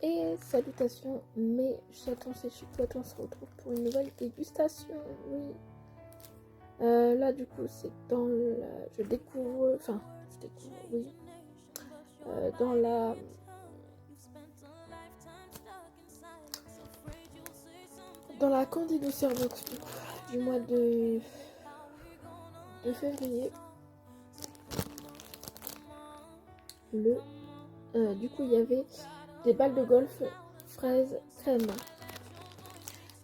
Et salutations mes chatons, c'est Chicotte, on se retrouve pour une nouvelle dégustation, oui. Là du coup c'est dans la... je découvre, oui. Dans la Candy Douceur Box du mois de février. Du coup il y avait des balles de golf fraises crème.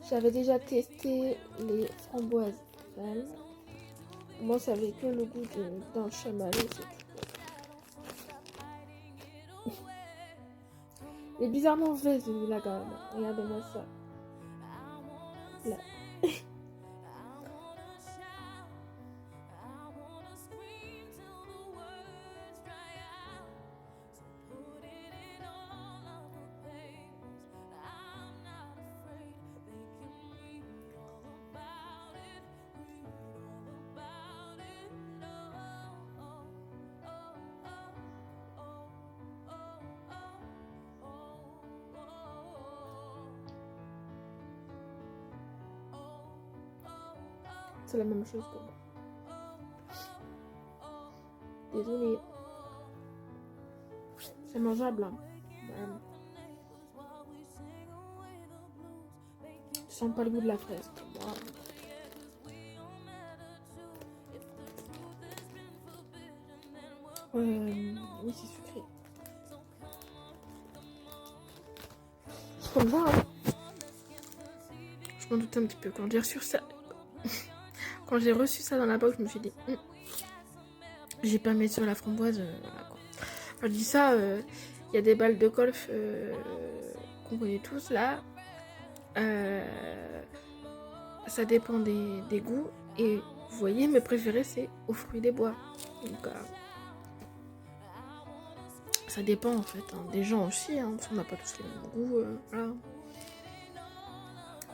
J'avais déjà testé les framboises crème. Moi ça avait que le goût d'un chamallow, c'est tout. Il est bizarrement vrai celui-là quand même. Regardez-moi ça. Là. C'est la même chose pour moi. Désolée. C'est mangeable. Hein. Je sens pas le goût de la fraise. Wow. Oui, c'est sucré. C'est comme ça. Hein. Je m'en doutais un petit peu. Quand j'ai reçu ça, quand j'ai reçu ça dans la box, je me suis dit, j'ai pas mis sur la framboise. Voilà, quoi. Enfin, je dis ça, y a des balles de golf qu'on connaît tous là. Ça dépend des goûts. Et vous voyez, mes préférés, c'est aux fruits des bois. Donc, ça dépend en fait, hein, des gens aussi. Hein, on n'a pas tous les mêmes goûts.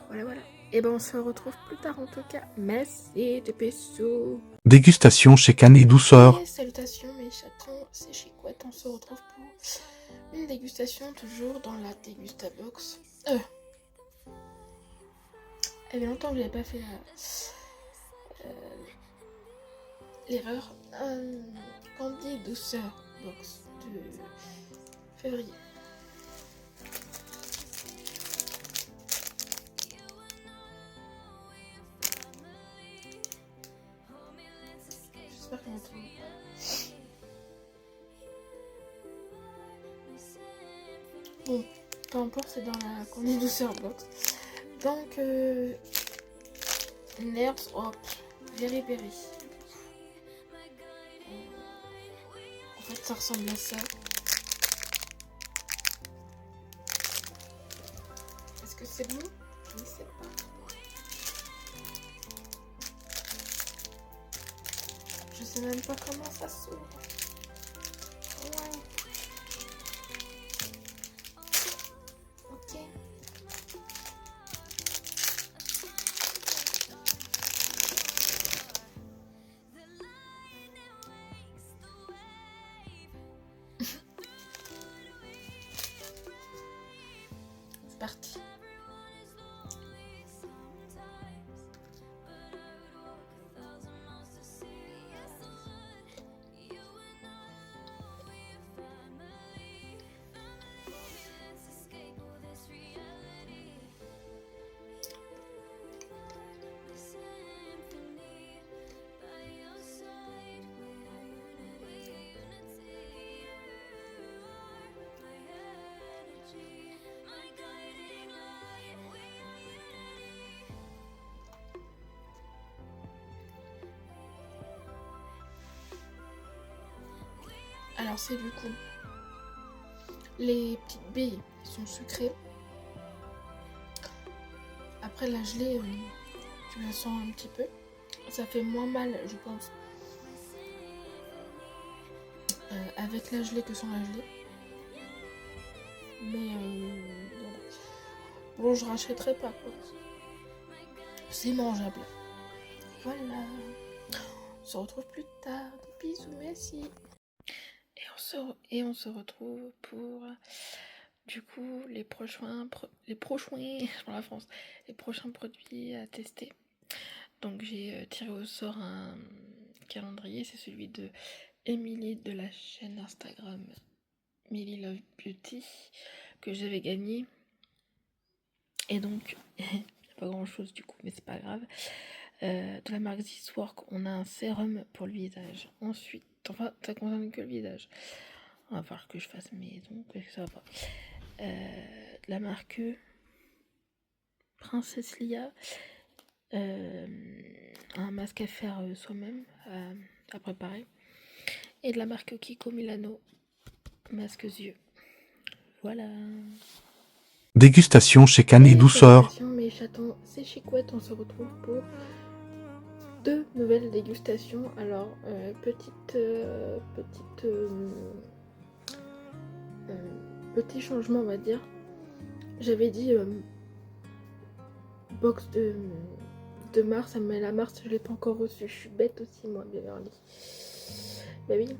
Voilà. Et ben on se retrouve plus tard en tout cas. Merci, de peso. Dégustation chez Candy Douceur. Et salutations mes chatons, c'est Chicotte. On se retrouve pour une dégustation toujours dans la Dégustabox. Il y avait longtemps que j'avais pas fait l'erreur. Candy Douceur Box de février. J'espère qu'on va trouver. Bon, peu importe, c'est dans la Candy Douceur Box. Donc, Nerds Hop, Very Berry. En fait, ça ressemble à ça. Est-ce que c'est bon? Je ne sais pas. Je sais même pas comment ça s'ouvre. Ouais. Ok. C'est parti. Alors c'est du coup les petites billes sont sucrées. Après la gelée, tu la sens un petit peu. Ça fait moins mal, je pense, avec la gelée que sans la gelée. Mais voilà. Bon, je rachèterai pas quoi. C'est mangeable. Voilà. On se retrouve plus tard. Des bisous, merci. Et on se retrouve pour Du coup, les prochains je parle la France, les prochains produits à tester. Donc j'ai tiré au sort un calendrier, c'est celui de Emily de la chaîne Instagram Millie Love Beauty que j'avais gagné. Et donc, il n'y a pas grand chose du coup, mais c'est pas grave. De la marque This Work, on a un sérum pour le visage. Ensuite, enfin, ça concerne que le visage. On va falloir que je fasse mes ongles, parce que ça va pas. De la marque Princesse Lia. Un masque à faire soi-même, à préparer. Et de la marque Kiko Milano, masque yeux. Voilà. Dégustation chez Cannes et Douceur. Mes chatons, c'est Chicouette, on se retrouve pour 2 nouvelles dégustations. Alors, petit changement, on va dire. J'avais dit box de mars, mais la mars, je l'ai pas encore reçue. Je suis bête aussi, moi, Beverly. Bah oui.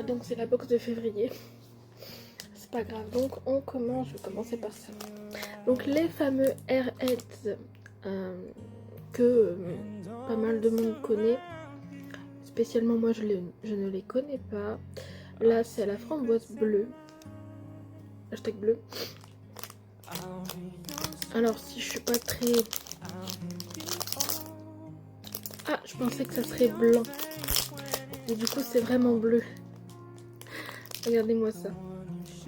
Donc, c'est la box de février. C'est pas grave. Donc, je vais commencer par ça. Donc, les fameux Airheads que pas mal de monde connaît. Spécialement, moi, je ne les connais pas. Là, c'est la framboise bleue. Hashtag bleu. Alors, si je suis pas très... Ah, je pensais que ça serait blanc. Et du coup, c'est vraiment bleu. Regardez-moi ça.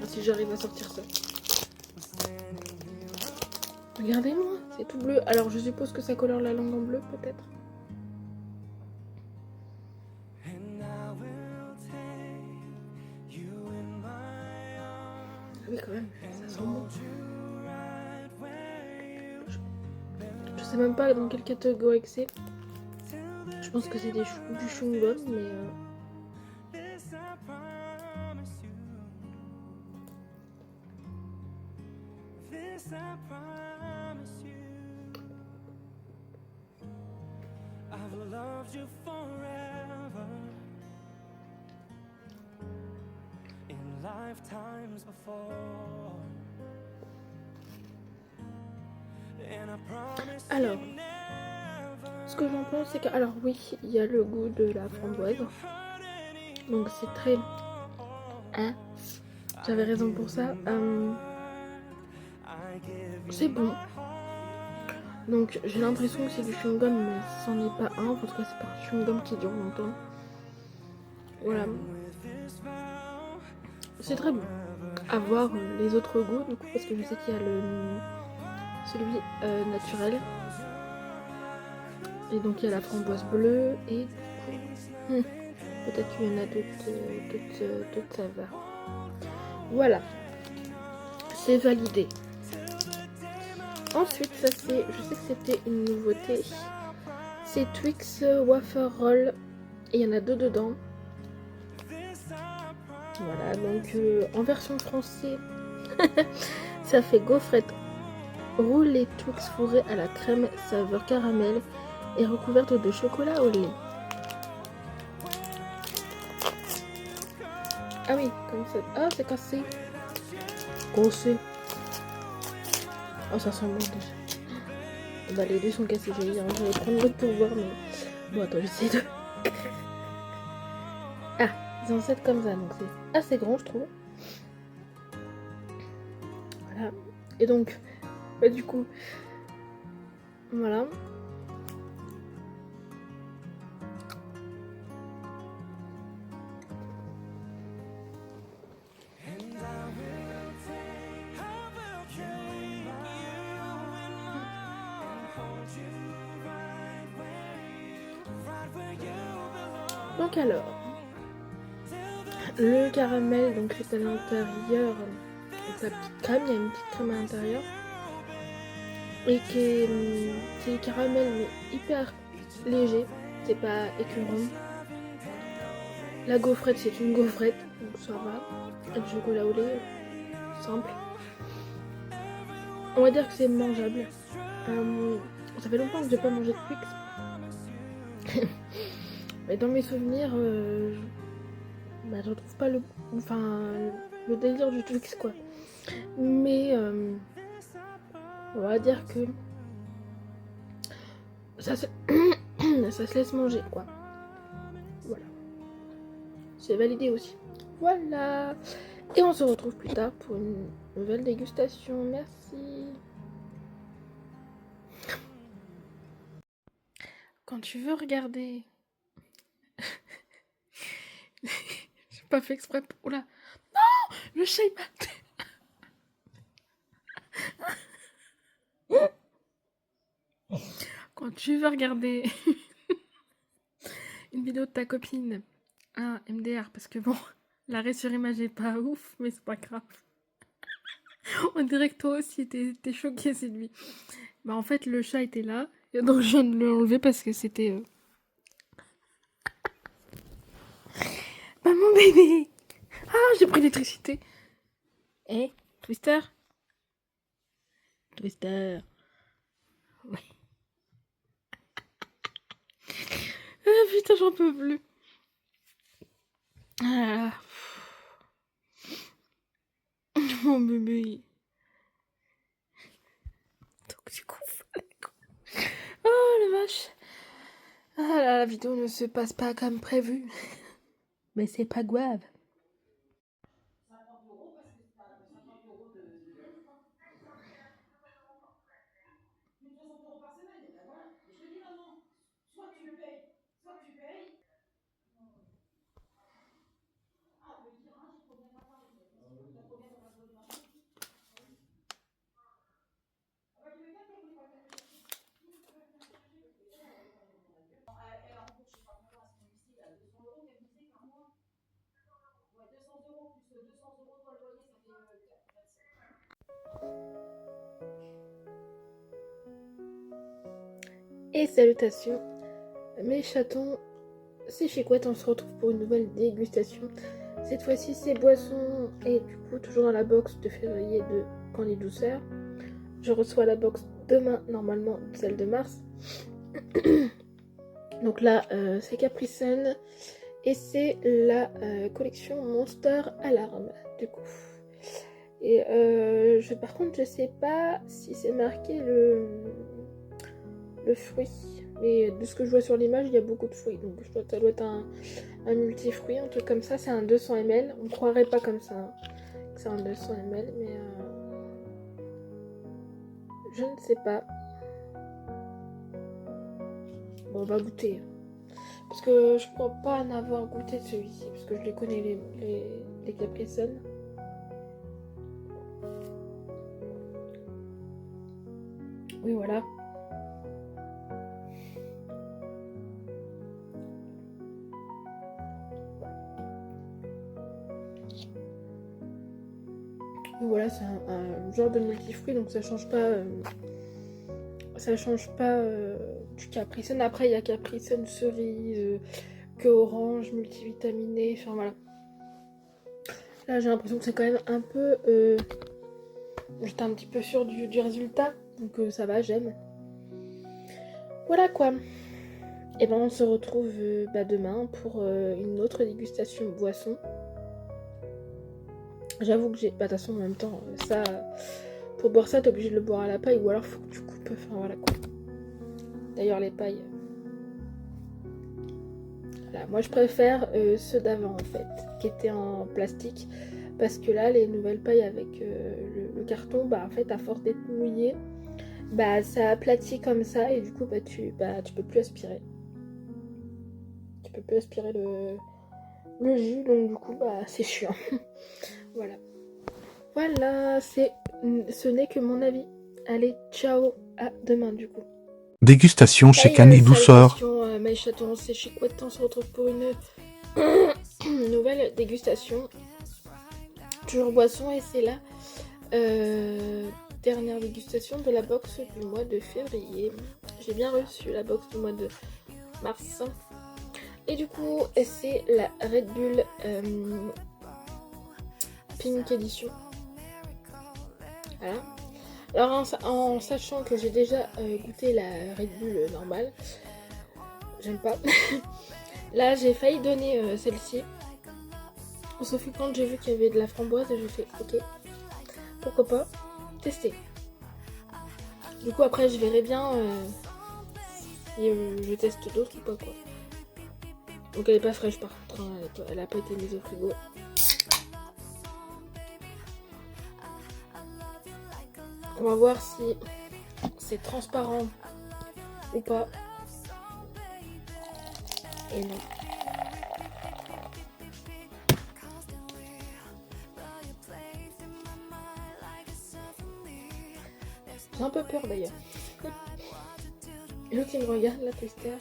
Si j'arrive à sortir ça. Regardez-moi, c'est tout bleu. Alors, je suppose que ça colore la langue en bleu, peut-être. Oui, quand même, ça sent bon. Je sais même pas dans quelle catégorie que c'est. Je pense que c'est du chewing-gum, mais... Alors, ce que j'en pense, c'est que... Alors oui, il y a le goût de la framboise. Donc c'est très... Hein, j'avais raison pour ça. C'est bon. Donc j'ai l'impression que c'est du chewing-gum, mais c'en est pas un. En tout cas, c'est pas un chewing-gum qui dure longtemps. Voilà. C'est très bon. À voir les autres goûts, du coup, parce que je sais qu'il y a celui naturel. Et donc il y a la framboise bleue et peut-être qu'il y en a d'autres saveurs. Voilà. C'est validé. Ensuite, ça c'est, je sais que c'était une nouveauté. C'est Twix Wafer Roll. Et il y en a 2 dedans. Voilà, donc en version français, ça fait gaufrette roulée Twix fourrée à la crème saveur caramel et recouverte de chocolat au lait. Ah oui, comme ça. Ah, c'est cassé. Cassé. Oh, ça sent bon déjà. Bah, les deux sont cassés, j'allais dire. J'allais prendre l'autre pour voir, mais... Bon, attends, j'essaie de... Ah, ils ont 7 comme ça, donc c'est assez grand, je trouve. Voilà. Et donc, bah, du coup... Voilà. Donc alors, le caramel, donc c'est à l'intérieur, sa petite crème, il y a une petite crème à l'intérieur, et c'est du caramel mais hyper léger, c'est pas écœurant. La gaufrette, c'est une gaufrette, donc ça va, du chocolat au lait, simple. On va dire que c'est mangeable. Ça fait longtemps que j'ai pas mangé de Twix. Mais dans mes souvenirs, je retrouve pas le... Enfin, le délire du Twix quoi. Mais on va dire que ça se, ça se laisse manger quoi. Voilà. C'est validé aussi. Voilà. Et on se retrouve plus tard pour une nouvelle dégustation. Merci. Quand tu veux regarder... J'ai pas fait exprès pour... Oula. Non, le chat il m'a... Quand tu veux regarder une vidéo de ta copine, un MDR, parce que bon, l'arrêt sur image est pas ouf, mais c'est pas grave. On dirait que toi aussi t'es choquée, c'est lui. Bah en fait le chat était là, et donc je viens de l'enlever parce que c'était... Maman bébé. Ah, j'ai pris l'électricité. Eh, Twister. Twister. Ouais. Ah putain, j'en peux plus. Ah. Mon bébé. Donc du coup, oh la vache. Ah là, la vidéo ne se passe pas comme prévu. Mais c'est pas grave. Et salutations, mes chatons, c'est Chicouette, on se retrouve pour une nouvelle dégustation. Cette fois-ci, c'est boissons et du coup, toujours dans la box de février de Candy Douceur. Je reçois la box demain, normalement, celle de mars. Donc là, c'est Capri Sun et c'est la collection Monster Alarm, du coup. Et par contre, je sais pas si c'est marqué le fruit. Mais de ce que je vois sur l'image, il y a beaucoup de fruits. Donc ça doit être un multifruit, un truc comme ça. C'est un 200 ml. On ne croirait pas comme ça, hein, que c'est un 200 ml. Mais je ne sais pas. Bon, on va goûter. Parce que je crois pas en avoir goûté de celui-ci. Parce que je les connais, les Capri Sun. Oui, voilà. Voilà, c'est un genre de multifruit, donc ça change pas du Capri Sun. Après, il y a Capri Sun cerise, que orange, multivitaminé, enfin voilà. Là, j'ai l'impression que c'est quand même un peu... j'étais un petit peu sûre du résultat, donc ça va, j'aime. Voilà quoi. Et ben on se retrouve demain pour une autre dégustation boisson. J'avoue que j'ai... Bah de toute façon en même temps, ça... Pour boire ça, t'es obligé de le boire à la paille ou alors faut que tu coupes. Enfin voilà quoi. D'ailleurs les pailles... Voilà, moi je préfère ceux d'avant en fait, qui étaient en plastique. Parce que là, les nouvelles pailles avec le carton, bah en fait à force d'être mouillé, bah ça aplatit comme ça et du coup tu peux plus aspirer. Tu peux plus aspirer le jus, donc du coup bah c'est chiant. Voilà. Voilà, ce n'est que mon avis. Allez, ciao, à demain du coup. Dégustation chez Canne et Douceur. Salutations, mes chatons, c'est Chicouette, on se retrouve pour une nouvelle dégustation. Toujours boisson et c'est la dernière dégustation de la box du mois de février. J'ai bien reçu la box du mois de mars. Et du coup, c'est la Red Bull Pink Edition. Voilà. Alors en sachant que j'ai déjà goûté la Red Bull normale, j'aime pas. Là j'ai failli donner celle-ci. Sauf que quand j'ai vu qu'il y avait de la framboise, j'ai fait ok, pourquoi pas tester. Du coup après je verrai bien si je teste d'autres ou pas quoi. Donc elle est pas fraîche par contre, hein, elle a pas été mise au frigo. On va voir si c'est transparent ou pas. Et non. J'ai un peu peur d'ailleurs. L'autre il me regarde la testeur.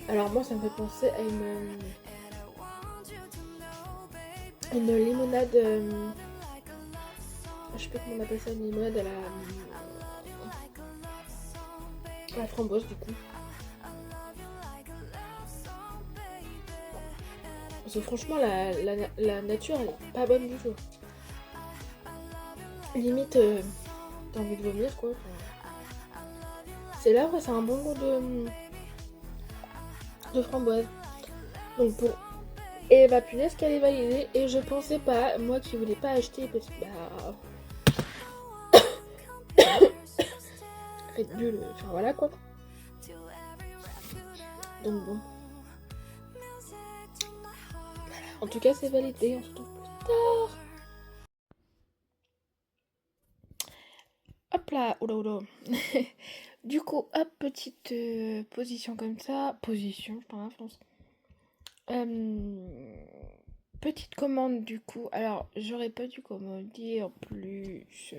Alors moi ça me fait penser à une limonade, je sais pas comment on appelle ça, une limonade à la framboise du coup. Parce que franchement la nature elle est pas bonne du tout. Limite t'as envie de vomir quoi. C'est là ouais, c'est un bon goût de framboise. Donc pour Eva Punaise qu'elle est validée et je pensais pas, moi qui voulais pas acheter parce que Red Bull, enfin voilà quoi. Donc bon. En tout cas c'est validé, on se retrouve plus tard. Hop là, oula. Du coup, hop, petite position comme ça. Position, je parle en France. Petite commande du coup. Alors, j'aurais pas dû commander en plus.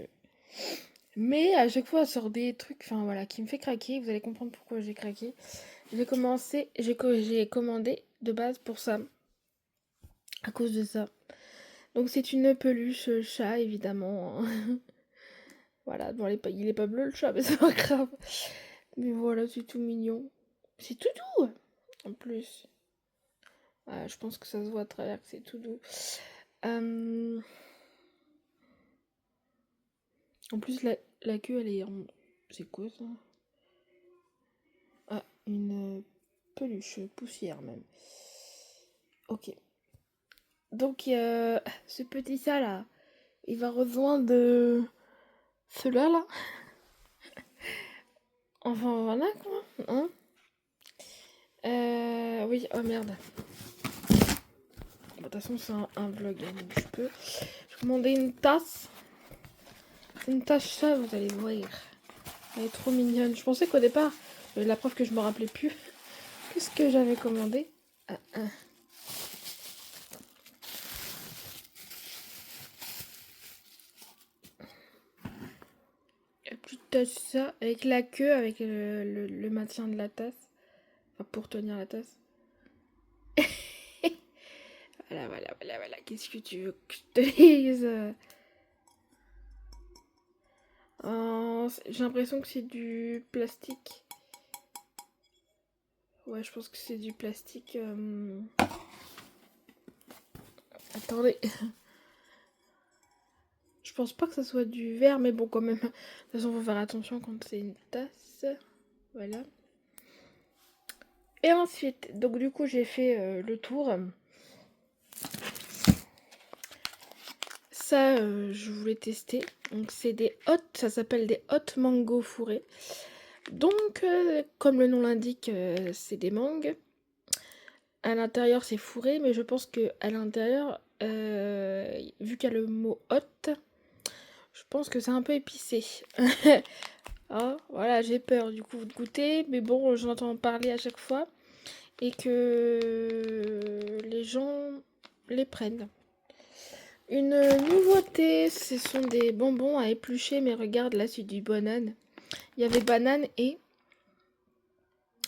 Mais à chaque fois, elle sort des trucs, enfin voilà, qui me fait craquer. Vous allez comprendre pourquoi j'ai craqué. J'ai commandé de base pour ça. À cause de ça. Donc c'est une peluche chat, évidemment. Voilà, bon, il est pas bleu le chat, mais c'est pas grave. Mais voilà, c'est tout mignon. C'est tout doux en plus. Je pense que ça se voit à travers que c'est tout doux. En plus, la queue, elle est en... C'est quoi ça? Ah, une peluche poussière même. Ok. Donc, ce petit ça là, il va rejoindre ceux-là là. Enfin, voilà quoi. Hein? Oui, oh merde. De toute façon, c'est un vlog, hein, donc je peux. Je commandais une tasse. Une tasse ça, vous allez voir. Elle est trop mignonne. Je pensais qu'au départ, la preuve que je me rappelais plus. Qu'est-ce que j'avais commandé? Une petite tasse ça, avec la queue, avec le maintien de la tasse. Enfin, pour tenir la tasse. Voilà. Qu'est-ce que tu veux que je te dise? J'ai l'impression que c'est du plastique. Ouais, je pense que c'est du plastique. Attendez. Je pense pas que ça soit du verre, mais bon, quand même. De toute façon, faut faire attention quand c'est une tasse. Voilà. Et ensuite, donc du coup, j'ai fait le tour. Ça, je voulais tester. Donc, c'est des hot, ça s'appelle des hot mango fourrés. Donc, comme le nom l'indique, c'est des mangues. À l'intérieur, c'est fourré, mais je pense que à l'intérieur, vu qu'il y a le mot hot, je pense que c'est un peu épicé. Oh, voilà, j'ai peur du coup de goûter, mais bon, j'en entends parler à chaque fois et que les gens les prennent. Une nouveauté, ce sont des bonbons à éplucher, mais regarde, là c'est du banane. Il y avait banane et...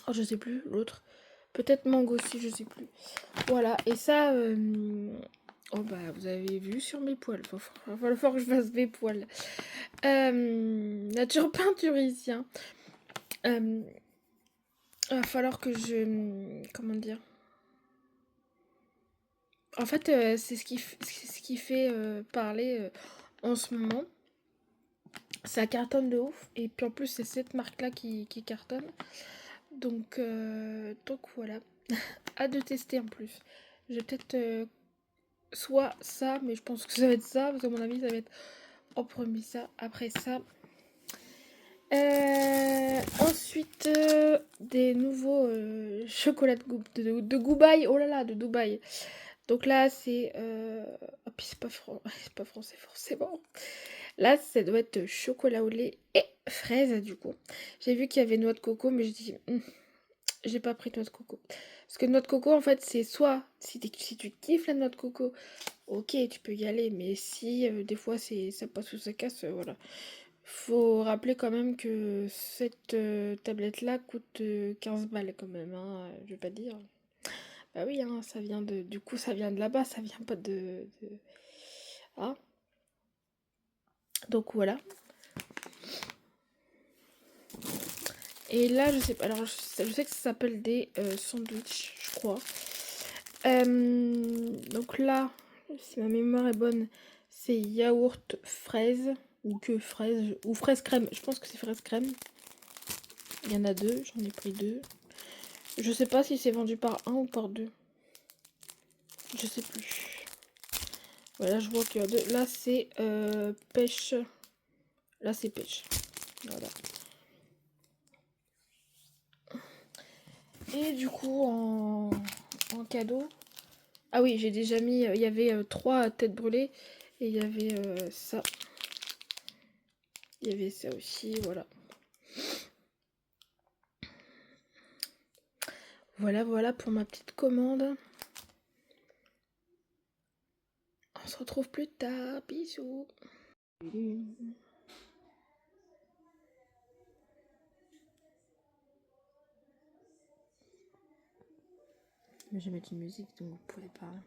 Oh, je sais plus, l'autre. Peut-être mango aussi, je sais plus. Voilà, et ça... Oh bah, vous avez vu sur mes poils. Il va falloir que je fasse mes poils. Nature peinturicien. Il va falloir que je... Comment dire? En fait, c'est ce qui fait parler en ce moment. Ça cartonne de ouf. Et puis en plus, c'est cette marque-là qui cartonne. Donc voilà. Hâte de tester en plus. Je vais peut-être soit ça, mais je pense que ça va être ça. Parce que à mon avis, ça va être en premier ça, après ça. Ensuite, des nouveaux chocolats de Dubaï. Oh là là, de Dubaï. Donc là, c'est... Oh, puis c'est pas, c'est pas français, forcément. Là, ça doit être chocolat au lait et fraise, du coup. J'ai vu qu'il y avait noix de coco, mais je dis... j'ai pas pris noix de coco. Parce que noix de coco, en fait, c'est soit... Si tu kiffes la noix de coco, ok, tu peux y aller. Mais si, des fois, ça passe ou ça casse, voilà. Faut rappeler quand même que cette tablette-là coûte 15 balles quand même, hein, je vais pas dire. Bah oui, hein, ça vient de... Du coup, ça vient de là-bas, ça vient pas de... Ah. Donc voilà. Et là, je sais pas. Alors, je sais que ça s'appelle des sandwichs, je crois. Donc là, si ma mémoire est bonne, c'est yaourt fraise. Ou que fraise. Ou fraise crème. Je pense que c'est fraise crème. Il y en a deux, j'en ai pris deux. Je sais pas si c'est vendu par un ou par deux. Je sais plus. Voilà, je vois qu'il y a deux. Là, c'est pêche. Là, c'est pêche. Voilà. Et du coup, en cadeau. Ah oui, j'ai déjà mis. Il y avait 3 têtes brûlées. Et il y avait ça. Il y avait ça aussi, voilà. Voilà pour ma petite commande. On se retrouve plus tard. Bisous. Je vais mettre une musique donc vous pouvez parler.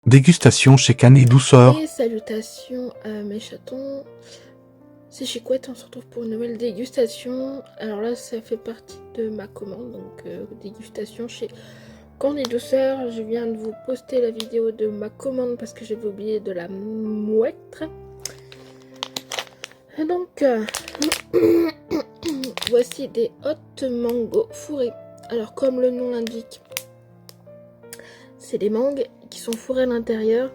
Dégustation chez Canne et Douceur. Et salutations à mes chatons. C'est chez Couette, on se retrouve pour une nouvelle dégustation. Alors là, ça fait partie de ma commande, donc dégustation chez Corne et Douceur. Je viens de vous poster la vidéo de ma commande parce que j'avais oublié de la mettre. Donc, voici des hot mango fourrés. Alors, comme le nom l'indique, c'est des mangues qui sont fourrées à l'intérieur.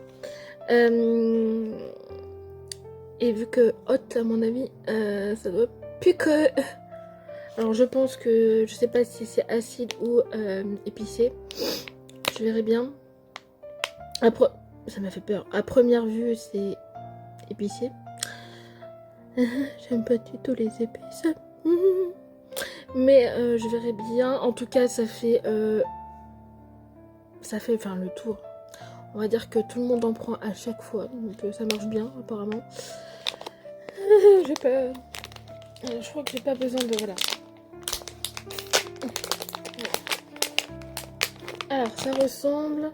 Et vu que hot, à mon avis, ça doit piquer. Alors je pense que, je sais pas si c'est acide ou épicé. Je verrai bien. Après, ça m'a fait peur. À première vue, c'est épicé. J'aime pas du tout les épices. Mais je verrai bien. En tout cas, ça fait enfin le tour. On va dire que tout le monde en prend à chaque fois. Donc ça marche bien, apparemment. J'ai peur. Je crois que j'ai pas besoin de... Voilà. Alors, ça ressemble...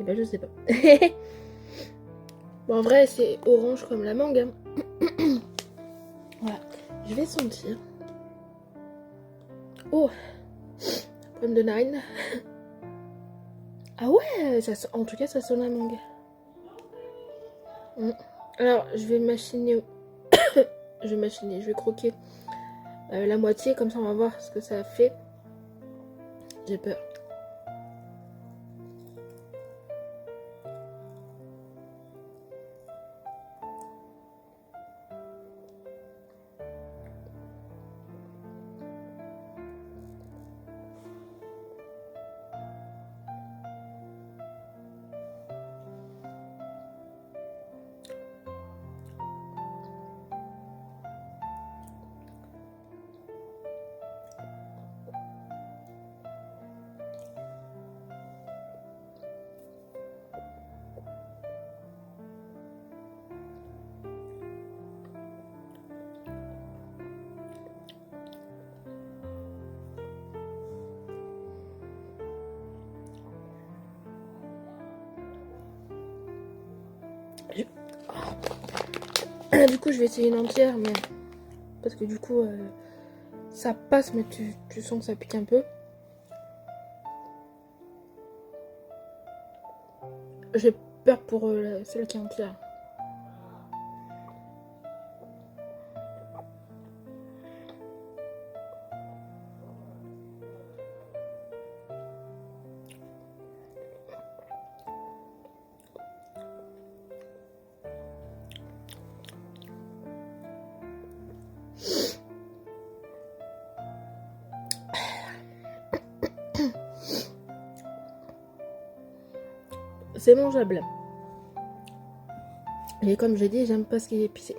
Eh ben, je sais pas. Bon, en vrai, c'est orange comme la mangue. Hein. Voilà. Je vais sentir. Oh, pomme de nine. Ah ouais, en tout cas, ça sent la mangue. Alors, je vais machiner... je vais croquer la moitié, comme ça on va voir ce que ça fait. J'ai peur. Du coup, je vais essayer une entière, mais parce que du coup, ça passe, mais tu sens que ça pique un peu. J'ai peur pour celle qui est entière. C'est mangeable. Et comme j'ai dit, j'aime pas ce qui est épicé.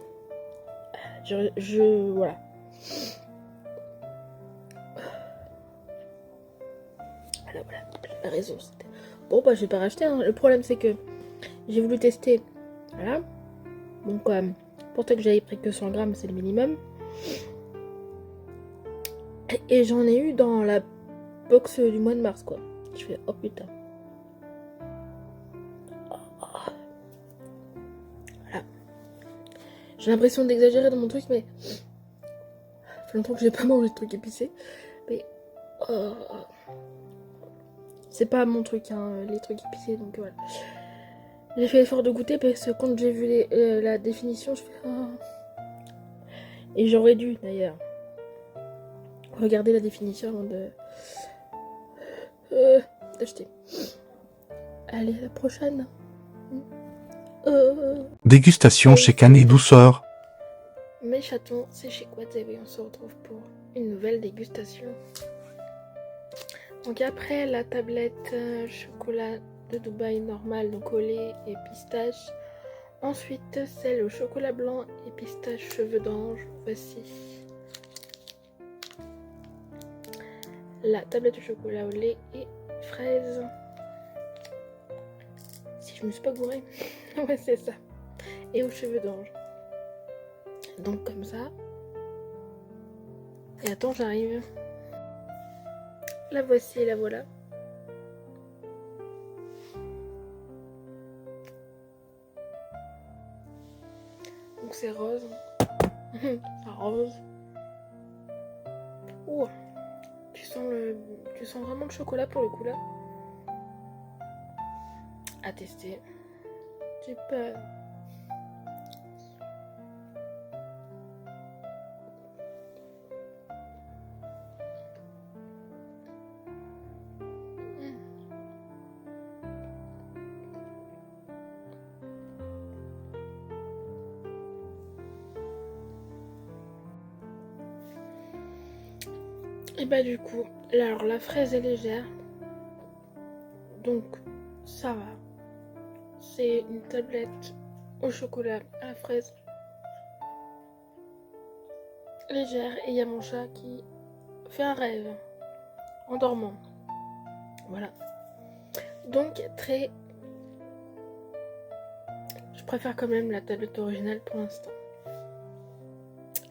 Voilà. Voilà, j'ai raison. Bon, bah, je vais pas racheter. Hein. Le problème, c'est que j'ai voulu tester. Voilà. Donc, pour ça que j'avais pris que 100 grammes, c'est le minimum. Et j'en ai eu dans la box du mois de mars, quoi. Je fais, oh putain. Voilà. J'ai l'impression d'exagérer dans mon truc, mais ça fait longtemps que j'ai pas mangé de trucs épicés. Mais c'est pas mon truc, hein, les trucs épicés, donc voilà. J'ai fait l'effort de goûter parce que quand j'ai vu la définition, je fais oh. Et j'aurais dû d'ailleurs regarder la définition avant d'acheter. Allez, à la prochaine. Dégustation chez Canet Douceur. Mes chatons, c'est chez Quateb et on se retrouve pour une nouvelle dégustation. Donc après la tablette chocolat de Dubaï normal, donc au lait et pistache. Ensuite celle au chocolat blanc et pistache cheveux d'ange. Voici la tablette au chocolat au lait et fraise. Si je me suis pas gourée. Ouais, c'est ça. Et aux cheveux d'ange. Donc comme ça. Et attends, j'arrive. La voici et la voilà. Donc c'est rose. Ça rose. Oh, tu sens vraiment le chocolat pour le coup là. À tester. J'ai pas. Et bah du coup, alors la fraise est légère. Donc ça va. C'est une tablette au chocolat à la fraise. Légère. Et il y a mon chat qui fait un rêve. En dormant. Voilà. Donc très... Je préfère quand même la tablette originale pour l'instant.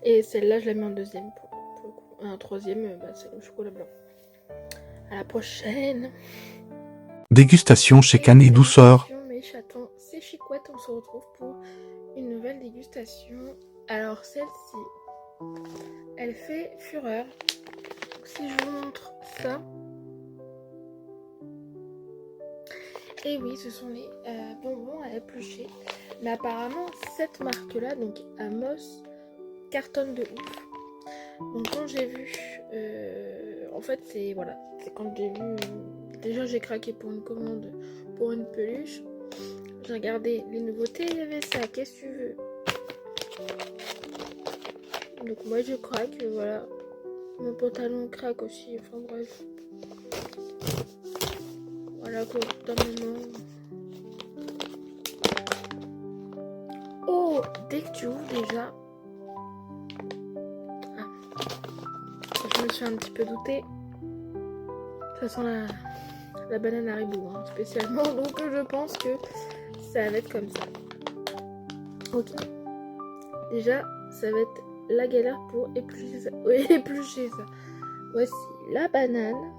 Et celle-là, je la mets en deuxième pour le coup. Un troisième, bah, c'est le chocolat blanc. À la prochaine. Dégustation chez Canet Douceur. Mes chatons, c'est Chicouette. On se retrouve pour une nouvelle dégustation. Alors celle-ci, elle fait fureur. Donc, si je vous montre ça. Et oui, ce sont les bonbons à éplucher. Mais apparemment, cette marque-là, donc Amos, cartonne de ouf. Donc quand j'ai vu, en fait c'est voilà, c'est quand j'ai vu, déjà j'ai craqué pour une commande pour une peluche. J'ai regardé les nouveautés, il y avait ça, qu'est-ce que tu veux? Donc moi je craque, voilà. Mon pantalon craque aussi, enfin bref. Voilà quoi, d'un moment. Oh, dès que tu ouvres déjà. Je me suis un petit peu doutée. Ça sent la banane Haribo, hein, spécialement. Donc je pense que ça va être comme ça. Ok. Déjà, ça va être la galère pour éplucher ça. Oui, éplucher ça. Voici la banane.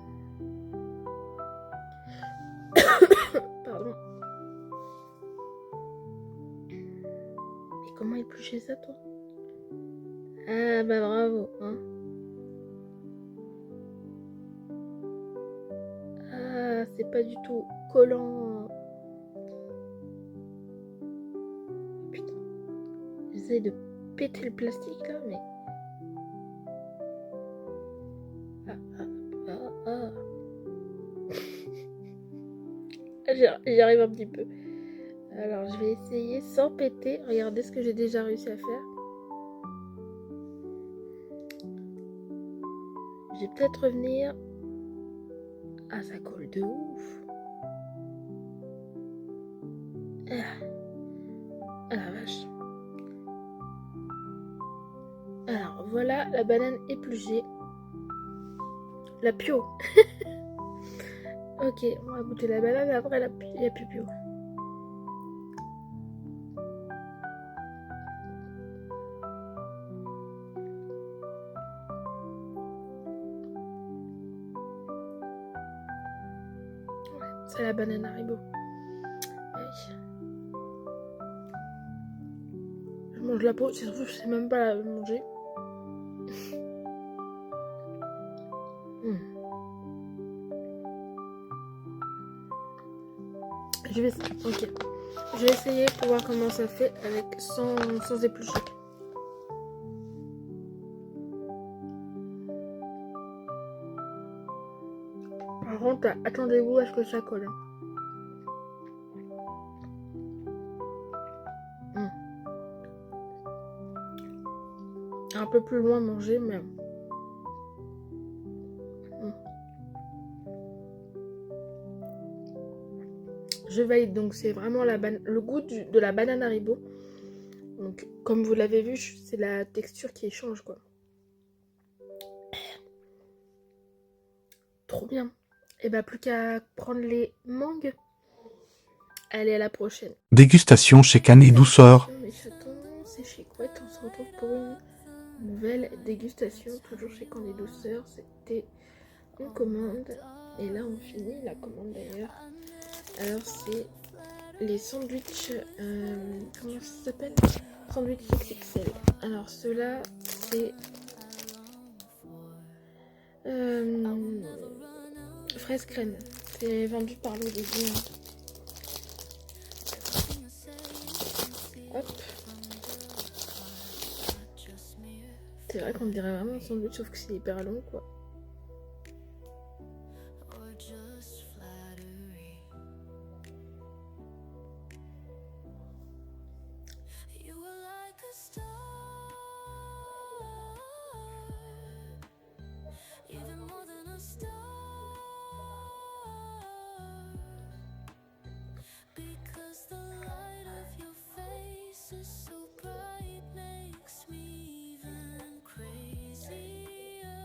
Pardon. comment éplucher ça, toi? Ah bah bravo, hein. Ah, c'est pas du tout collant. Putain, j'essaie de péter le plastique là, mais... J'y arrive un petit peu. Alors, je vais essayer sans péter. Regardez ce que j'ai déjà réussi à faire. Je vais peut-être revenir. Ah, ça colle de ouf. Ah la vache. Alors, voilà la banane épluchée. La pio. Ok, on va goûter la banane et après la pupio. C'est la banane Haribo. Oui. Je mange la peau, c'est surtout que je sais même pas la manger. Je vais essayer pour voir comment ça fait avec sans éplucher. Par contre, attendez-vous à ce que ça colle. Un peu plus loin manger, mais... Je valide, donc c'est vraiment le goût de la banane Haribo. Donc, comme vous l'avez vu, c'est la texture qui change, quoi. Trop bien. Et bah, plus qu'à prendre les mangues. Allez, à la prochaine. Dégustation chez Canne et Douceur. Les chatons, c'est chez Couette. On se retrouve pour une nouvelle dégustation. Toujours chez Canne et Douceur. C'était une commande. Et là, on finit la commande d'ailleurs. Alors, c'est les sandwichs. Comment ça s'appelle? Sandwich XXL. Alors, ceux-là, c'est fraise crème. C'est vendu par l'eau des goûts. Hop. C'est vrai qu'on dirait vraiment un sandwich, sauf que c'est hyper long, quoi.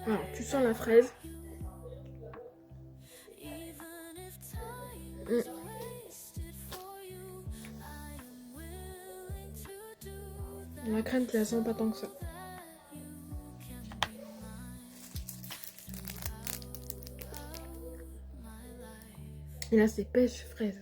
Alors, tu sens la fraise. La crème, tu la sens pas tant que ça. Et là, c'est pêche fraise.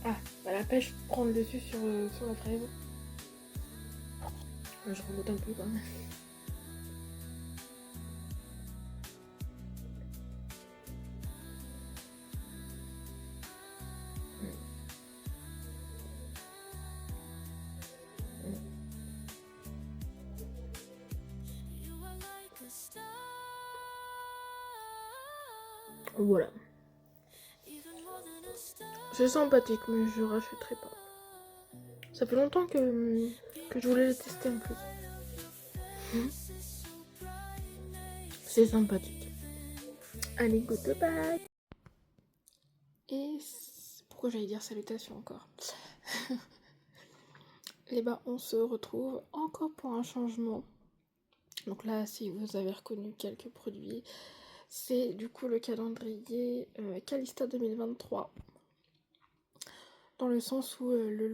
Ah, bah la pêche prend le dessus sur la fraise. Je remonte un peu quand même. Voilà. C'est sympathique, mais je rachèterai pas. Ça fait longtemps que je voulais les tester en plus. C'est sympathique. Allez, goodbye. Et pourquoi j'allais dire salutations encore? Et bah on se retrouve encore pour un changement. Donc là, si vous avez reconnu quelques produits, c'est du coup le calendrier Calista 2023. Dans le sens où le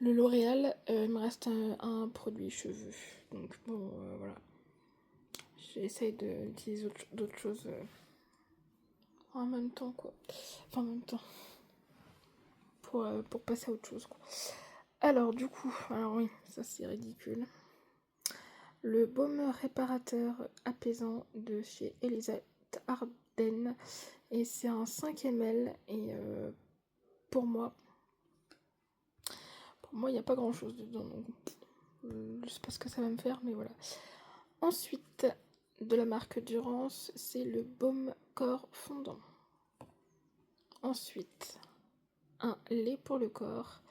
L'Oréal, il me reste un produit cheveux. Donc bon, voilà. J'essaye d'utiliser d'autres choses en même temps, quoi. Enfin, en même temps. Pour passer à autre chose, quoi. Alors, du coup, alors oui, ça c'est ridicule. Le baume réparateur apaisant de chez Elisabeth Arden. Et c'est un 5 ml. Et pour moi, il n'y a pas grand chose dedans. Donc, je sais pas ce que ça va me faire, mais voilà. Ensuite, de la marque Durance, c'est le baume corps fondant. Ensuite, un lait pour le corps,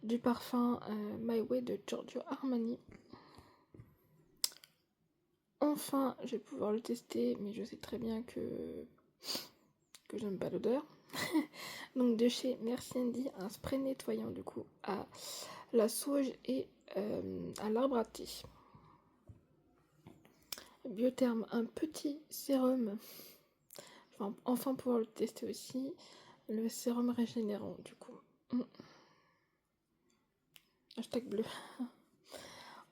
du parfum My Way de Giorgio Armani. Enfin, je vais pouvoir le tester, mais je sais très bien que j'aime pas l'odeur. Donc de chez Merci Andy, un spray nettoyant du coup à la sauge et à l'arbre à thé. Biotherme, un petit sérum. Enfin pouvoir le tester aussi. Le sérum régénérant du coup. Hashtag bleu.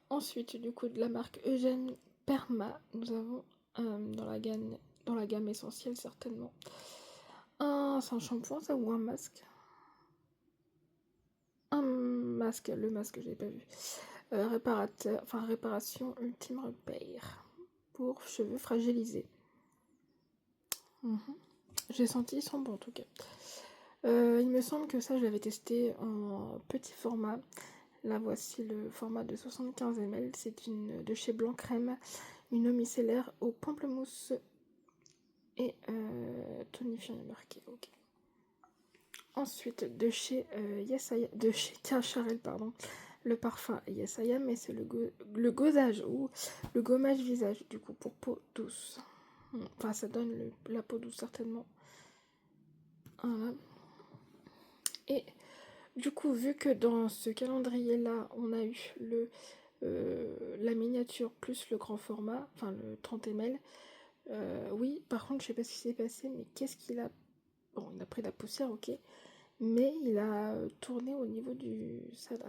Ensuite, du coup, de la marque Eugène Perma, nous avons dans la gamme essentielle certainement. C'est un shampoing ça ou un masque? Un masque, le masque j'ai pas vu. Réparation ultime repair pour cheveux fragilisés. J'ai senti, ils sont bons en tout cas. Il me semble que ça je l'avais testé en petit format. Là voici le format de 75 ml. C'est une de chez Blanc Crème, une eau micellaire au pamplemousse et tonifiant marqué. Ok. Ensuite de chez Charel pardon, le parfum Yes I Am, mais c'est le gommage ou le gommage visage du coup pour peau douce. Enfin ça donne la peau douce certainement. Voilà. Et du coup, vu que dans ce calendrier-là, on a eu la miniature plus le grand format, enfin le 30 ml, oui, par contre, je sais pas ce qui s'est passé, mais qu'est-ce qu'il a... Bon, il a pris de la poussière, ok, mais il a tourné au niveau du... ça là.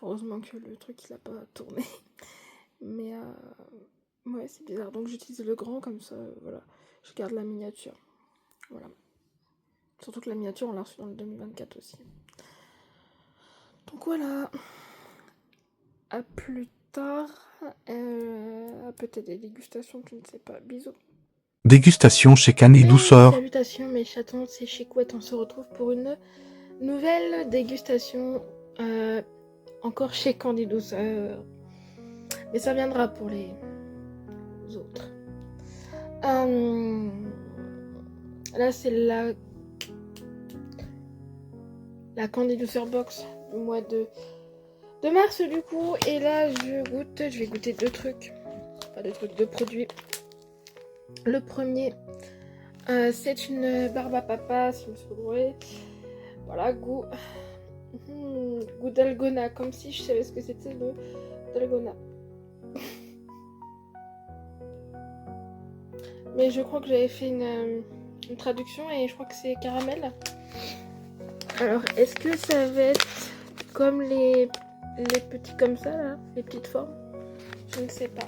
Heureusement que le truc, il a pas tourné. Mais, ouais, c'est bizarre. Donc, j'utilise le grand, comme ça, voilà. Je garde la miniature. Voilà. Surtout que la miniature, on l'a reçue dans le 2024 aussi. Donc voilà. À plus tard. Peut-être des dégustations, je ne sais pas. Bisous. Dégustation chez Cannes et Douceur. Salutations mes chatons, c'est Chicouette. On se retrouve pour une nouvelle dégustation. Encore chez Candy Douceur. Mais ça viendra pour les autres. Là, c'est la Candy Douceur Box du mois de mars, du coup. Et là, je vais goûter deux trucs. Enfin, deux produits. Le premier, c'est une barbe à papa, si vous voulez. Voilà, goût dalgona, comme si je savais ce que c'était le dalgona. Mais je crois que j'avais fait une traduction et je crois que c'est caramel. Alors, est-ce que ça va être comme les petits comme ça, là, les petites formes? Je ne sais pas.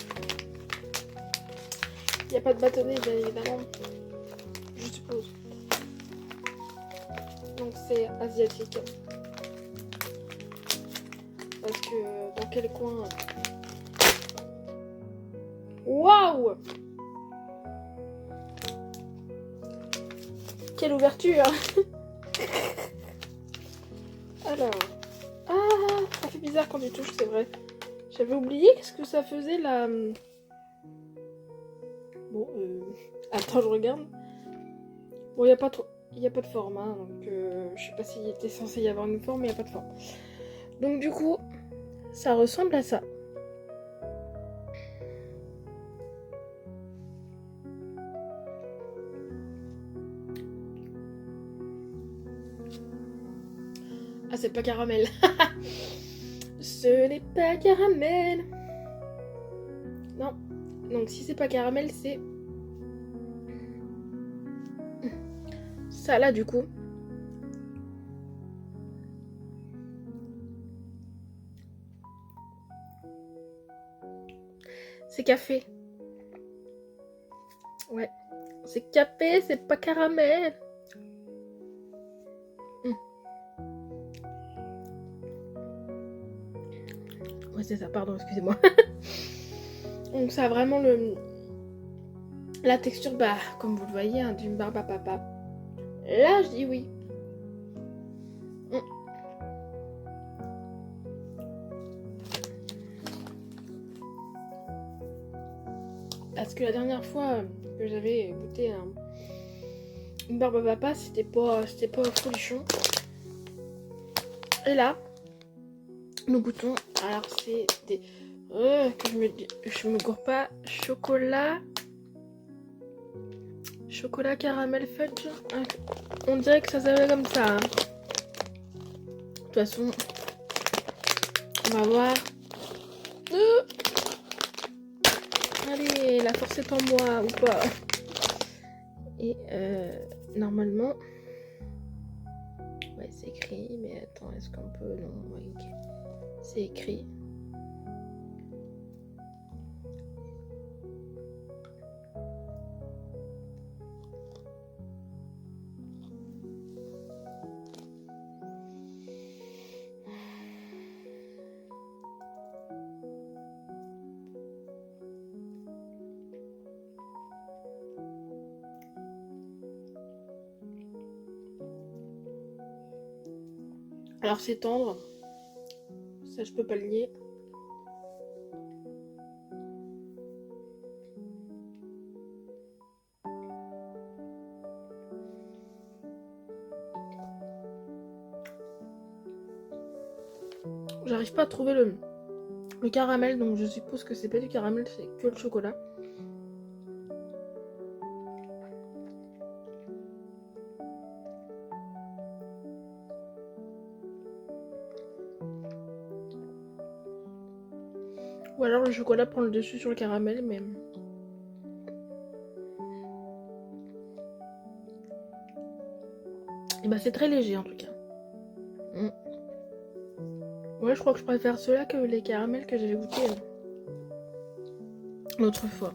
Il n'y a pas de bâtonnet, bien évidemment. Je suppose. Donc c'est asiatique. Parce que dans quel coin... Waouh! Quelle ouverture! Alors... Ah, ça fait bizarre quand tu touches, c'est vrai. J'avais oublié qu'est-ce que ça faisait là. Bon, attends, je regarde. Bon, il n'y a pas de forme, hein, donc je sais pas s'il était censé y avoir une forme, mais il n'y a pas de forme. Donc du coup, ça ressemble à ça. Ah, c'est pas caramel. Ce n'est pas caramel. Non. Donc si c'est pas caramel, c'est ça là du coup. C'est café. Ouais. C'est café, c'est pas caramel. Ouais, c'est ça, pardon, excusez-moi. Donc ça a vraiment la texture, bah, comme vous le voyez, hein, d'une barbe à papa. Là, je dis oui. Parce que la dernière fois que j'avais goûté une barbe à papa, c'était pas folichon. Et là, nous goûtons. Alors c'est des que je me gourre pas. Chocolat caramel fudge. On dirait que ça s'appelle comme ça. Hein. De toute façon, on va voir. Allez, la force est en moi ou pas. Et normalement, ouais, c'est écrit. Mais attends, est-ce qu'on peut... Non, ouais, ok. C'est écrit. Alors c'est tendre. Ça, je peux pas le nier. J'arrive pas à trouver le caramel, donc je suppose que c'est pas du caramel, c'est que le chocolat. Ou alors le chocolat prend le dessus sur le caramel, mais... Et bah c'est très léger en tout cas. Ouais, je crois que je préfère ceux-là que les caramels que j'avais goûté l'autre fois.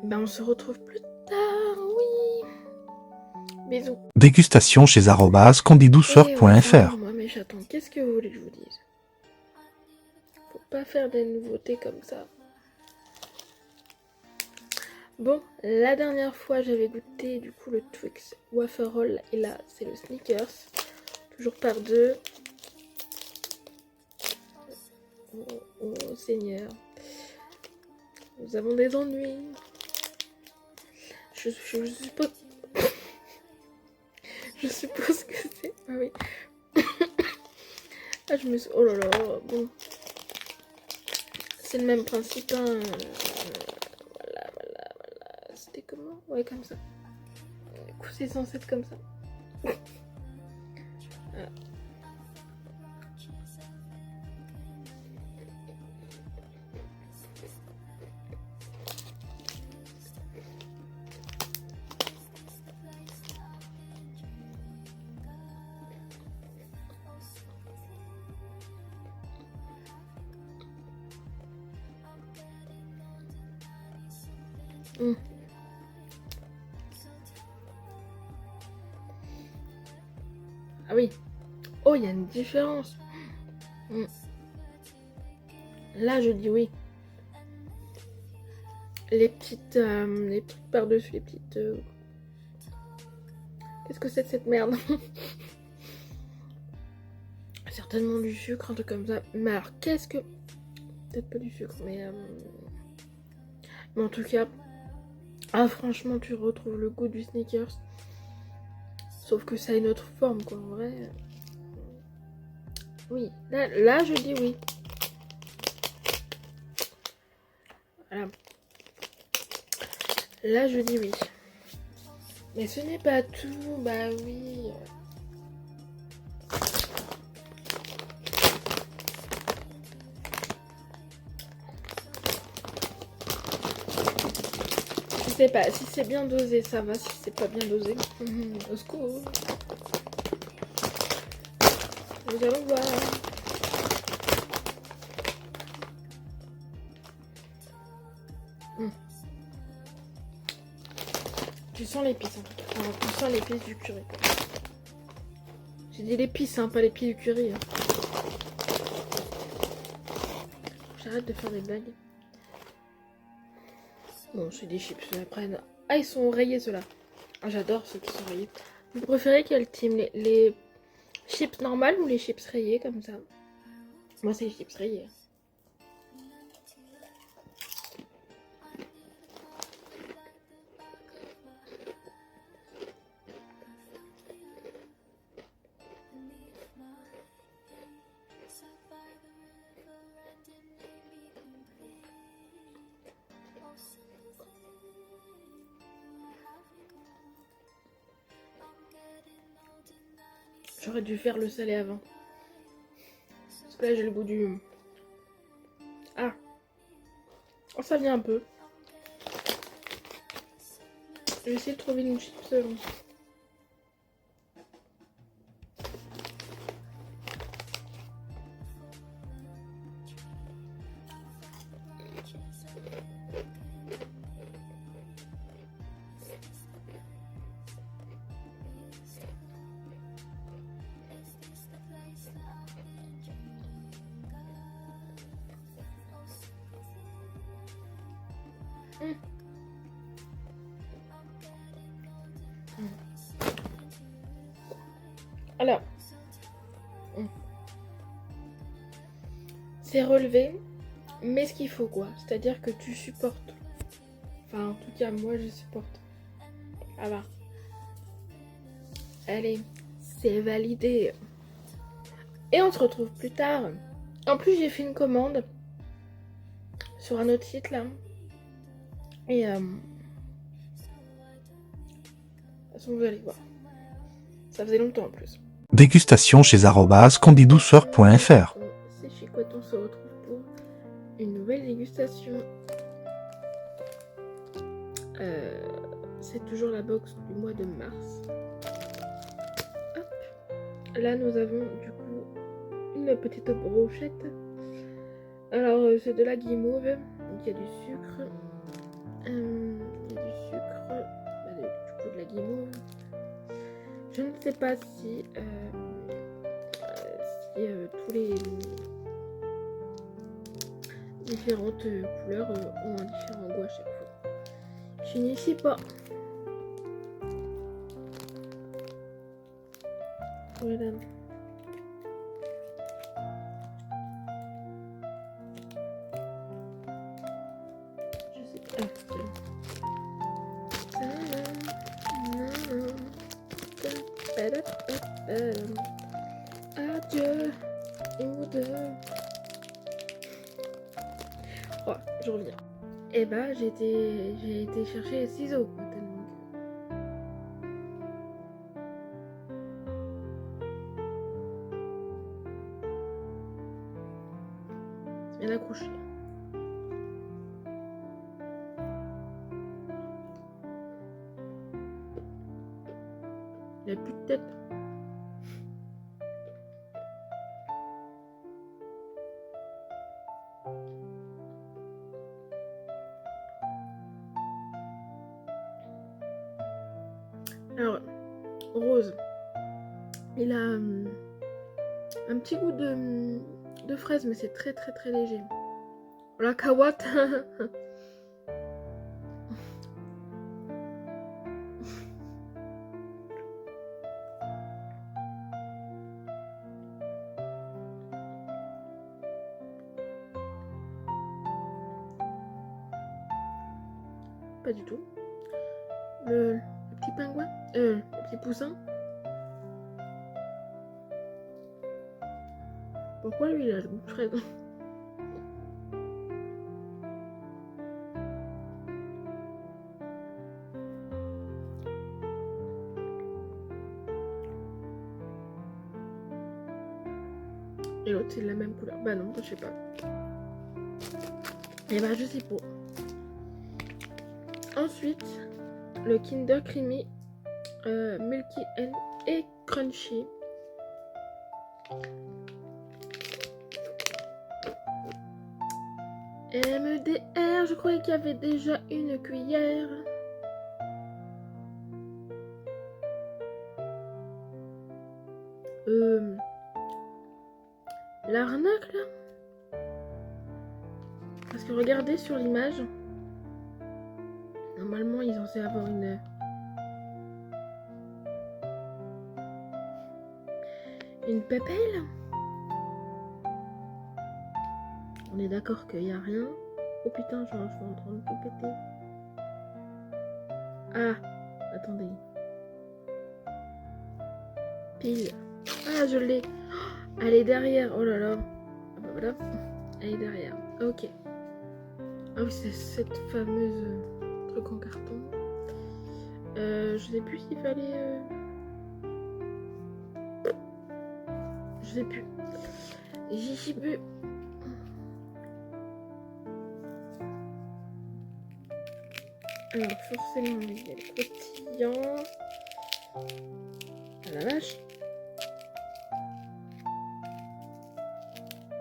Ben on se retrouve plus tard, oui. Bisous. Dégustation chez Et @condidouceur.fr. enfin, moi mes chatons, qu'est-ce que vous voulez que je vous dise? Faut pas faire des nouveautés comme ça. Bon, la dernière fois j'avais goûté du coup le Twix Wafer Roll et là c'est le Snickers. Toujours par deux. Oh Seigneur. Nous avons des ennuis. Je suppose... Je suppose que c'est... Ah oui. Ah je me suis... Oh là là, bon. C'est le même principe, hein. Voilà. C'était comment? Ouais, comme ça. Du coup, c'est censé être comme ça. Ah. Ah oui. Oh, il y a une différence. Là, je dis oui. Les petites par-dessus, les petites... Qu'est-ce que c'est que cette merde? Certainement du sucre, un truc comme ça. Mais alors, qu'est-ce que... Peut-être pas du sucre, mais en tout cas... Ah, franchement, tu retrouves le goût du Snickers. Sauf que ça a une autre forme, quoi, en vrai. Oui, là je dis oui. Voilà. Là, je dis oui. Mais ce n'est pas tout, bah oui. sais pas, si c'est bien dosé, ça va. Si c'est pas bien dosé, au secours. Nous allons voir. Tu sens l'épice en tout cas. Enfin, tu sens l'épice du curry. J'ai dit l'épice, hein, pas l'épice du curry. Hein. J'arrête de faire des blagues. Bon, c'est des chips. Après, ah, ils sont rayés ceux-là. Ah, j'adore ceux qui sont rayés. Vous préférez quel team, les chips normales ou les chips rayés comme ça? Moi, c'est les chips rayés. J'aurais dû faire le salé avant. Parce que là, j'ai le goût du... Ah. Oh, ça vient un peu. Je vais essayer de trouver une chips. Alors, c'est relevé, mais ce qu'il faut quoi. C'est-à-dire que tu supportes. Enfin, en tout cas, moi, je supporte. Ah bah. Allez, c'est validé. Et on se retrouve plus tard. En plus, j'ai fait une commande sur un autre site là. Et de toute façon, vous allez voir. Ça faisait longtemps en plus. Dégustation chez @candidouceur.fr. C'est Chicotte, on se retrouve pour une nouvelle dégustation. C'est toujours la box du mois de mars. Hop. Là, nous avons du coup une petite brochette. Alors, c'est de la guimauve. Donc, il y a du sucre. Il y a du sucre. Du coup, de la guimauve. Je ne sais pas si tous les différentes couleurs ont un différent goût à chaque fois. Je n'y sais pas. Voilà. Je sais pas. Adieu. Ou deux. Oh, je reviens. Et bah, j'ai été chercher les ciseaux. Quoi, tellement que... C'est bien accroché. Il n'y a plus de tête. Alors, rose. Il a un petit goût de fraise, mais c'est très très très léger. La carotte. Pas du tout. Le petit pingouin. Le petit poussin. Pourquoi lui il a le goût de fraise? Et l'autre c'est de la même couleur. Bah non, je sais pas. Et bah je sais pas. ensuite, le Kinder Creamy Milky et Crunchy. MDR, je croyais qu'il y avait déjà une cuillère. L'arnaque là. Parce que regardez sur l'image. Normalement, ils ont censés avoir une pépelle. On est d'accord qu'il n'y a rien. Oh putain, je suis en train de tout péter. Ah, attendez. Pile. Ah, je l'ai. Oh, elle est derrière. Oh là là. Ah bah voilà. Elle est derrière. Ok. Ah oui, c'est cette fameuse truc en carton. Je sais plus s'il fallait... Je sais plus. J'y sais plus. Alors forcément, il y a le croustillant. Ah la vache.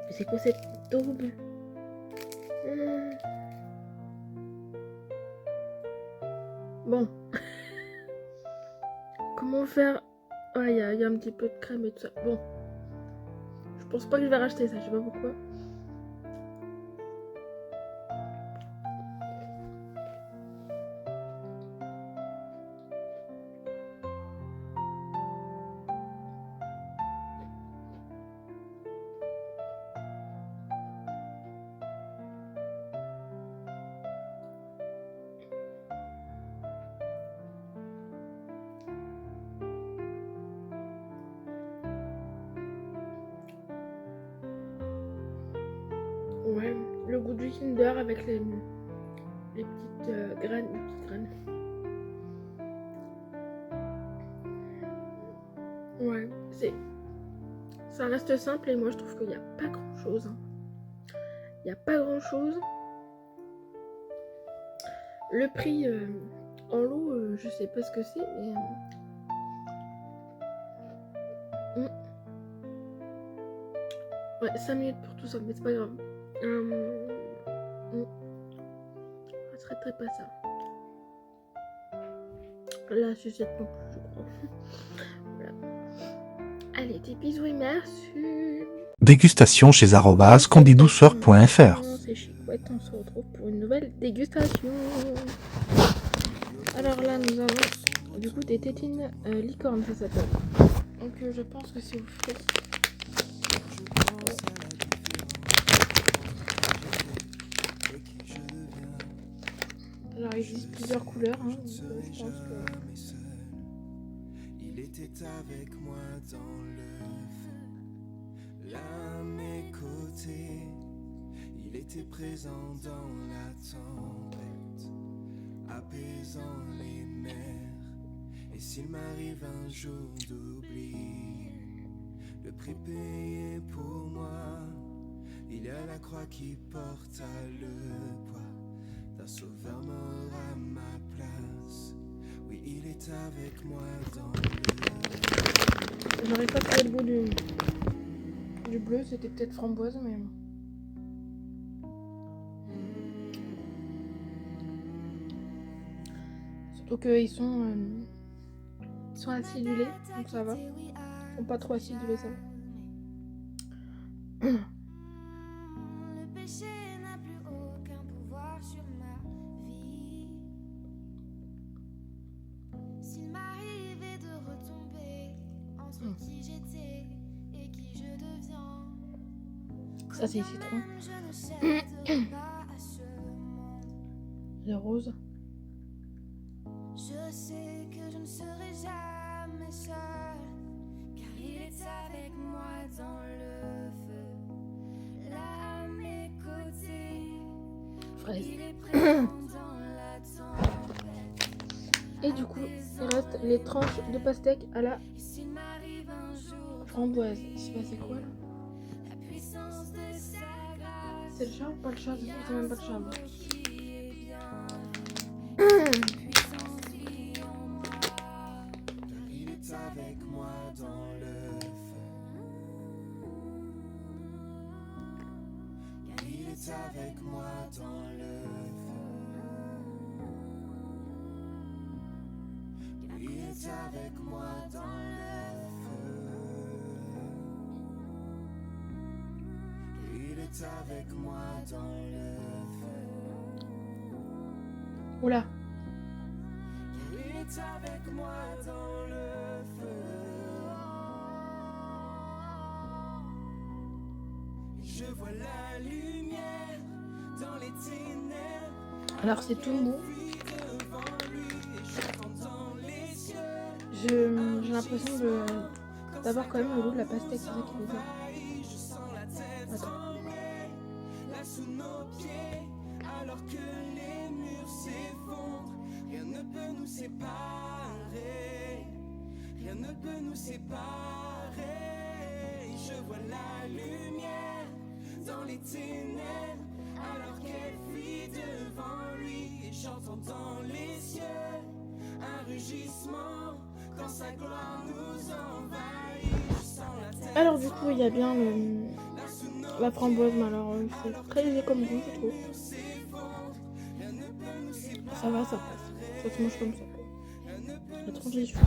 Mais c'est quoi cette daube? Bon. Comment faire? Ah, il y a un petit peu de crème et tout ça. Bon. Je pense pas que je vais racheter ça, je sais pas pourquoi. Ouais, le goût du Kinder avec les petites graines, Ouais, ça reste simple et moi je trouve qu'il n'y a pas grand chose. Il n'y a pas grand chose. Le prix en lot, je sais pas ce que c'est, mais... Ouais, 5 minutes pour tout ça, mais c'est pas grave. Je traiterai pas ça. La sucette non plus, je crois. Voilà. Allez, des bisous et merci. Dégustation chez @candidouceur.fr. C'est chouette, on se retrouve pour une nouvelle dégustation. Alors là, nous avons du coup des tétines licorne, ça s'appelle. Donc je pense que c'est au fruit. Alors il existe plusieurs couleurs, hein, donc, je pense que... Il était avec moi dans le feu, là à mes côtés. Il était présent dans la tempête, apaisant les nerfs. Et s'il m'arrive un jour d'oublier le prix payé pour moi, il y a la croix qui porte le poids d'un sauveur mort à ma place. Oui, il est avec moi dans le... J'arrive pas à trouver le goût du bleu, c'était peut-être framboise, mais... Surtout qu'ils sont acidulés, donc ça va. Ils sont pas trop acidulés, ça va. Le péché n'a plus aucun pouvoir sur ma vie. S'il m'arrivait de retomber entre qui j'étais et qui je deviens, Ça c'est citron. je ne cède pas à ce monde. Le rose. Je sais que je ne serai jamais seule, car il est avec moi dans le feu, là à mes côtés. Fraise. Il est présent dans la tempête. Et du coup, il reste les tranches de pastèque à la Et s'il m'arrive un jour framboise. Je sais pas c'est quoi là. la puissance de sa grâce, C'est le chat ou pas le chat? C'est même pas le chat. Moi. qui est bien. puissance vit en moi. car il est avec moi dans le feu. Car il est avec moi dans le feu. Car il est avec moi dans le feu. Car il est avec moi dans le feu. Oula. Il est avec moi dans le feu. Je vois la lumière dans les ténèbres. Alors c'est tout mou. Devant lui et j'entends dans les cieux. J'ai l'impression d'avoir quand même le goût de la pastèque, c'est ça qui est bizarre. Je sens la tête Attends. trembler là sous nos pieds. Alors que les murs s'effondrent, rien ne peut nous séparer. Rien ne peut nous séparer. Je vois la lumière dans les ténèbres, alors qu'elle fuit devant lui. Et j'entends dans les cieux un rugissement quand sa gloire nous envahit. Je sens la tête Alors du coup il y a bien la framboise, mais alors c'est très léger comme goût je trouve. Ça va, ça passe. Ça se mange comme ça. La transition.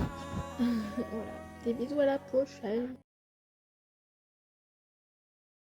Voilà. Des bisous, à la prochaine.